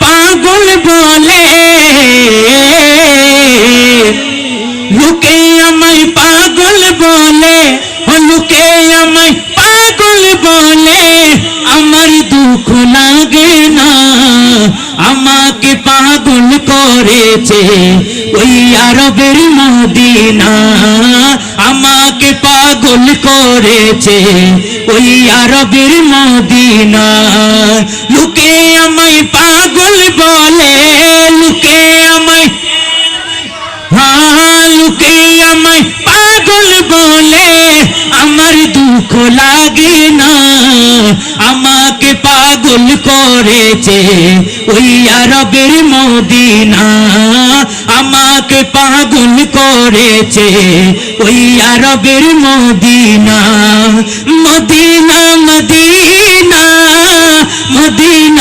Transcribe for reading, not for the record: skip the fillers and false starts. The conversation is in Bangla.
পাগল বলে, লোকে আমায় পাগল বলে, লোকে আমায় পাগল বলে, আমার দুঃখ লাগে না। আমাকে পাগল করেছে ওই আরবের মদিনা, আমাকে পাগল করেছে ওই আরবের মদিনা। লোকে আমায় পাগল বলে, লোকে আমায়, হ্যাঁ লোকে আমায় পাগল বলে, আমার দুঃখ লাগে না। আমাকে পাগল করেছে ওই আরবের মদিনা, আমাকে পাগল করেছে ওই আরবের মদিনা। Medina Medina Medina